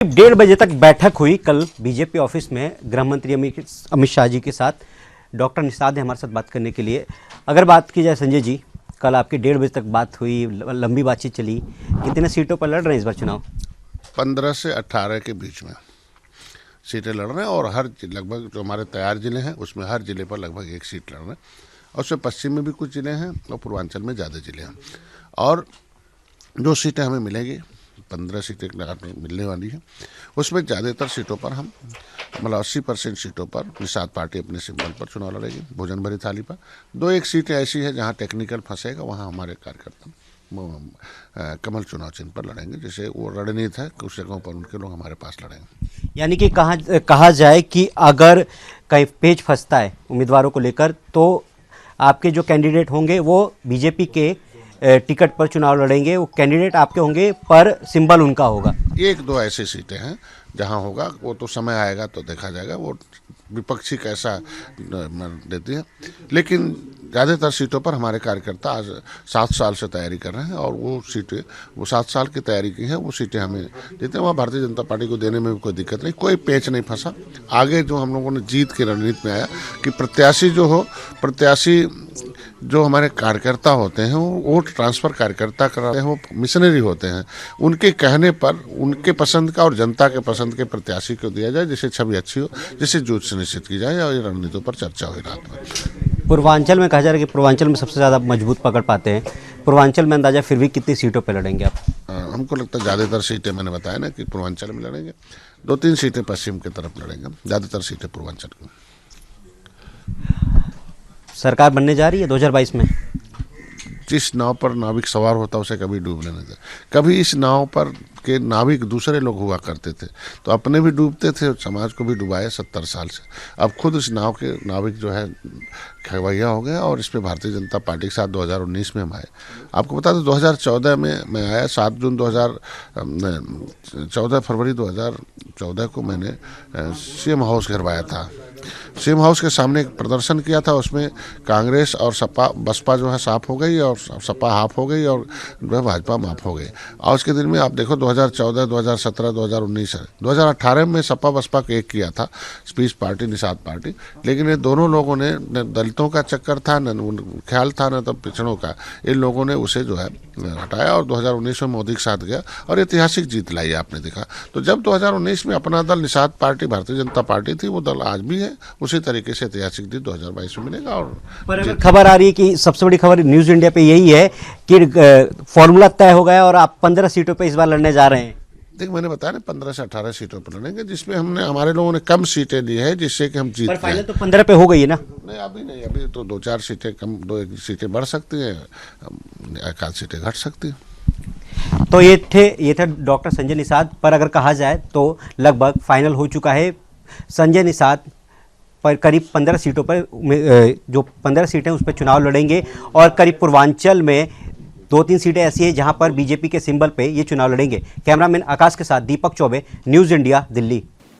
1:30 बजे तक बैठक हुई कल बीजेपी ऑफिस में गृह मंत्री अमित शाह जी के साथ। डॉक्टर निषाद है हमारे साथ बात करने के लिए। अगर बात की जाए संजय जी, कल आपकी 1:30 बजे तक बात हुई, लंबी बातचीत चली। कितने सीटों पर लड़ रहे हैं इस बार चुनाव? 15 से 18 के बीच में सीटें लड़ रहे हैं और हर लगभग जो हमारे तैयार जिले हैं उसमें हर जिले पर लगभग एक सीट लड़ रहे हैं और उसमें पश्चिम में भी कुछ जिले हैं और पूर्वांचल में ज़्यादा जिले हैं। और जो सीटें हमें मिलेंगी 15 सीटें मिलने वाली हैं उसमें ज़्यादातर सीटों पर हम मतलब 80% सीटों पर निषाद पार्टी अपने सिंबल पर चुनाव लड़ेगी, भोजन भरी थाली पर। 2-1 सीटें ऐसी है जहां टेक्निकल फंसेगा, वहां हमारे कार्यकर्ता कमल चुनाव चिन्ह पर लड़ेंगे। जैसे वो रणनीति है कुछ जगहों पर उनके लोग हमारे पास लड़ेंगे। यानी कि कहा जाए कि अगर कहीं पेच फंसता है उम्मीदवारों को लेकर तो आपके जो कैंडिडेट होंगे वो बीजेपी के टिकट पर चुनाव लड़ेंगे, वो कैंडिडेट आपके होंगे पर सिंबल उनका होगा। 1-2 ऐसी सीटें हैं जहां होगा, वो तो समय आएगा तो देखा जाएगा वो विपक्षी कैसा देती है। लेकिन ज़्यादातर सीटों पर हमारे कार्यकर्ता आज 7 साल से तैयारी कर रहे हैं और वो सीटें वो 7 साल की तैयारी की है, वो सीटें हमें देते हैं। वहाँ भारतीय जनता पार्टी को देने में भी कोई दिक्कत नहीं, कोई पेच नहीं फंसा। आगे जो हम लोगों ने जीत की रणनीति में आया कि प्रत्याशी जो हमारे कार्यकर्ता होते हैं वो वोट ट्रांसफ़र कार्यकर्ता कराते हैं, वो मिशनरी होते हैं। उनके कहने पर उनके पसंद का और जनता के पसंद के प्रत्याशी को दिया जाए जिससे छवि अच्छी हो, जिससे जीत सुनिश्चित की जाए और रणनीतियों पर चर्चा हुई रात में। पूर्वांचल में कहा जा रहा है कि पूर्वांचल में सबसे ज़्यादा मजबूत पकड़ पाते हैं। पूर्वांचल में अंदाजा फिर भी कितनी सीटों पर लड़ेंगे आप? हमको लगता है ज़्यादातर सीटें मैंने बताया ना कि पूर्वांचल में लड़ेंगे, 2-3 सीटें पश्चिम की तरफ लड़ेंगे, ज़्यादातर सीटें पूर्वांचल में। सरकार बनने जा रही है 2022 में। जिस नाव पर नाविक सवार होता उसे कभी डूबने नहीं देता। कभी इस नाव पर के नाविक दूसरे लोग हुआ करते थे तो अपने भी डूबते थे और समाज को भी डुबाए 70 साल से। अब खुद इस नाव के नाविक जो है खवैया हो गया और इस पे भारतीय जनता पार्टी के साथ 2019 में हम आए। आपको बता दें 2014 में मैं आया, 14 फरवरी 2014 को मैंने सीएम हाउस घेरवाया था। सीएम हाउस के सामने एक प्रदर्शन किया था, उसमें कांग्रेस और बसपा जो है साफ हो गई और सपा हाफ हो गई और भाजपा माफ हो गई। और उसके दिन में आप देखो 2014, 2017, 2019 है। 2018 में सपा बसपा को एक किया था पीस पार्टी निषाद पार्टी, लेकिन ये दोनों लोगों ने न दलितों का चक्कर था न ख्याल था न तो पिछड़ों का, इन लोगों ने उसे जो है हटाया और 2019 में मोदी के साथ गया और ऐतिहासिक जीत लाई आपने देखा। तो जब 2019 में अपना दल निषाद पार्टी भारतीय जनता पार्टी थी, वो दल आज भी है, उसी तरीके से ऐतिहासिक जीत 2022 में मिलेगा। और खबर आ रही है कि सबसे बड़ी खबर न्यूज़ इंडिया पे यही है कि फॉर्मूला तय हो गया और आप 15 सीटों पे इस बार लड़ने जा रहे हैं। देख मैंने बताया ना 15 से 18 सीटों पर लड़ेंगे, जिसमें हमारे लोगों ने कम सीटें ली है जिससे कि हम जीत फाइनल तो 15 पे हो गई है ना? नहीं, अभी तो 2-4 सीटें कम, 2-1 सीटें बढ़ सकती हैं, 1-आध सीटें घट सकती हैं। तो ये थे डॉक्टर संजय निषाद। पर अगर कहा जाए तो लगभग फाइनल हो चुका है। संजय निषाद पर करीब 15 सीटों पर जो 15 सीटें उस पर चुनाव लड़ेंगे और करीब पूर्वांचल में 2-3 सीटें ऐसी हैं जहां पर बीजेपी के सिंबल पे ये चुनाव लड़ेंगे। कैमरामैन आकाश के साथ दीपक चौबे, न्यूज़ इंडिया, दिल्ली।